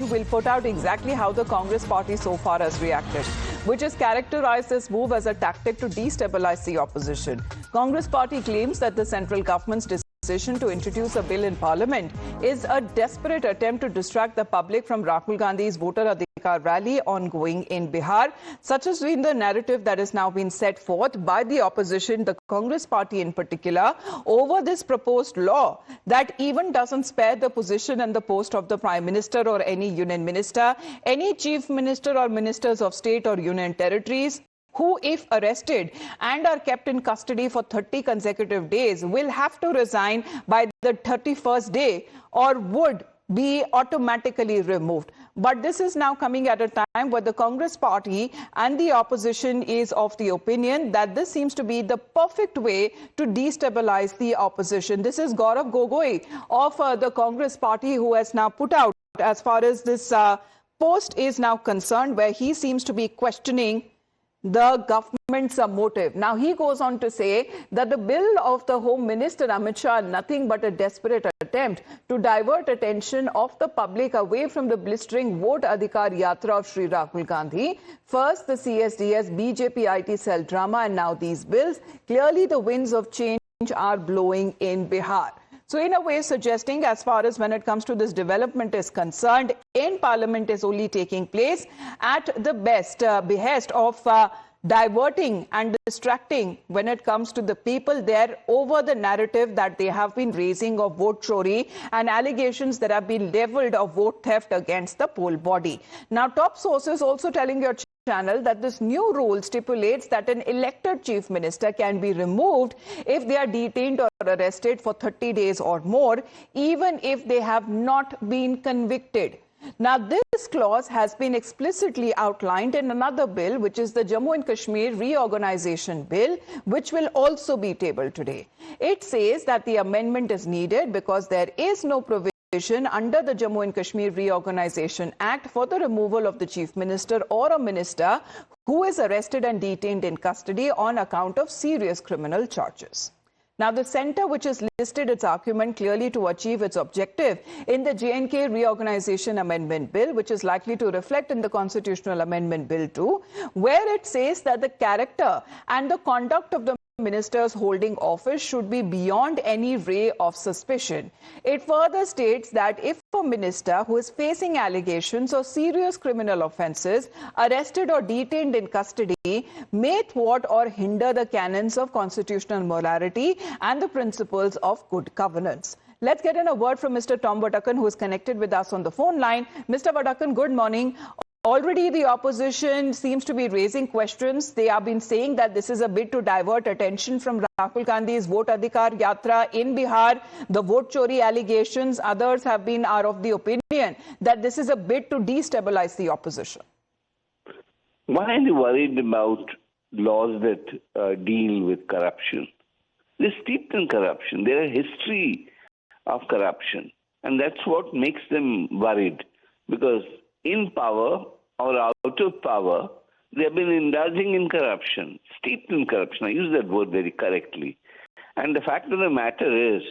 will put out exactly how the Congress party so far has reacted, which has characterized this move as a tactic to destabilize the opposition. Congress party claims that the central government's decision to introduce a bill in parliament is a desperate attempt to distract the public from Rahul Gandhi's voter adhikar rally ongoing in Bihar. Such has been the narrative that has now been set forth by the opposition, the Congress party in particular, over this proposed law that even doesn't spare the position and the post of the Prime Minister or any union minister, any chief minister or ministers of state or union territories, who, if arrested and are kept in custody for 30 consecutive days, will have to resign by the 31st day or would be automatically removed. But this is now coming at a time where the Congress party and the opposition is of the opinion that this seems to be the perfect way to destabilize the opposition. This is Gaurav Gogoi of the Congress party who has now put out as far as this post is now concerned, where he seems to be questioning the government's motive. Now, he goes on to say that the bill of the Home Minister Amit Shah nothing but a desperate attempt to divert attention of the public away from the blistering vote adhikar yatra of Sri Rahul Gandhi. First, the CSDS BJP IT cell drama, and now these bills. Clearly, the winds of change are blowing in Bihar. So in a way suggesting, as far as when it comes to this development is concerned, in Parliament is only taking place at the best behest of diverting and distracting when it comes to the people there over the narrative that they have been raising of vote chori and allegations that have been leveled of vote theft against the poll body. Now, top sources also telling your channel that this new rule stipulates that an elected chief minister can be removed if they are detained or arrested for 30 days or more, even if they have not been convicted. Now, this clause has been explicitly outlined in another bill, which is the Jammu and Kashmir Reorganization Bill, which will also be tabled today. It says that the amendment is needed because there is no provision under the Jammu and Kashmir Reorganization Act for the removal of the chief minister or a minister who is arrested and detained in custody on account of serious criminal charges. Now, the centre, which has listed its argument clearly to achieve its objective in the J&K Reorganization Amendment Bill, which is likely to reflect in the Constitutional Amendment Bill too, where it says that the character and the conduct of the ministers holding office should be beyond any ray of suspicion. It further states that if a minister who is facing allegations or serious criminal offences, arrested or detained in custody, may thwart or hinder the canons of constitutional morality and the principles of good governance. Let's get in a word from Mr. Tom Vadakan, who is connected with us on the phone line. Mr. Vadakan, good morning. Already the opposition seems to be raising questions. They have been saying that this is a bid to divert attention from Rahul Gandhi's vote adhikar yatra in Bihar, the vote chori allegations. Others are of the opinion that this is a bid to destabilize the opposition. Why are they worried about laws that deal with corruption? They're steeped in corruption. They're a history of corruption. And that's what makes them worried, because in power or out of power, they have been indulging in corruption, steeped in corruption. I use that word very correctly. And the fact of the matter is,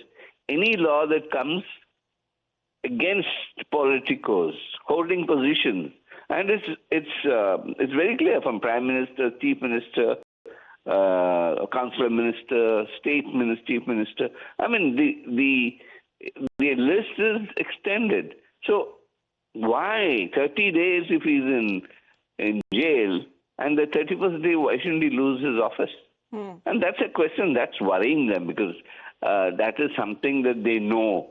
any law that comes against politicos holding positions, and it's very clear from Prime Minister, Chief Minister, Councillor Minister, State Minister, Chief Minister. I mean, the list is extended. So why 30 days if he's in jail, and the 31st day, why shouldn't he lose his office? And that's a question that's worrying them, because that is something that they know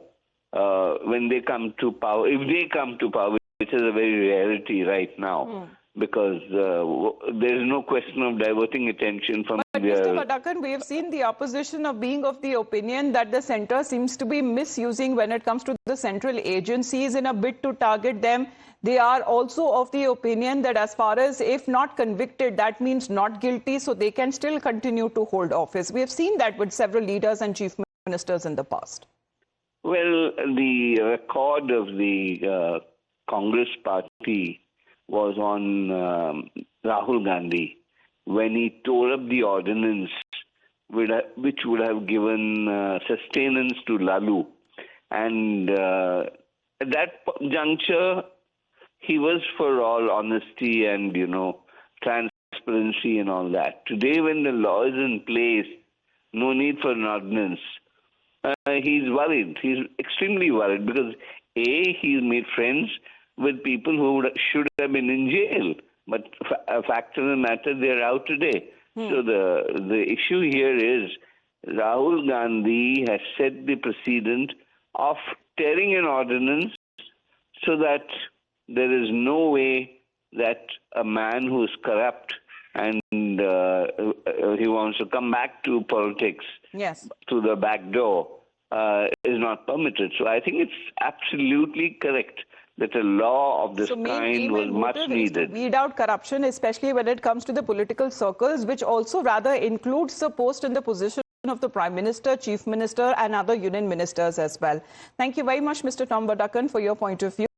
when they come to power, if they come to power, which is a very rarity right now, because there is no question of diverting attention from But Mr. Vadakan, we have seen the opposition of being of the opinion that the centre seems to be misusing when it comes to the central agencies in a bid to target them. They are also of the opinion that as far as if not convicted, that means not guilty, so they can still continue to hold office. We have seen that with several leaders and chief ministers in the past. Well, the record of the Congress party was on Rahul Gandhi when he tore up the ordinance which would have given sustenance to Lalu. And at that juncture, he was for all honesty and, transparency and all that. Today, when the law is in place, no need for an ordinance, he's worried. He's extremely worried because, A, he's made friends with people who should have been in jail. But fact of the matter, they're out today. So the issue here is Rahul Gandhi has set the precedent of tearing an ordinance so that there is no way that a man who is corrupt and he wants to come back to politics through the back door is not permitted. So I think it's absolutely correct that a law of this kind was much needed. To weed out corruption, especially when it comes to the political circles, which also rather includes the post in the position of the Prime Minister, Chief Minister and other union ministers as well. Thank you very much, Mr. Tom Vadakan, for your point of view.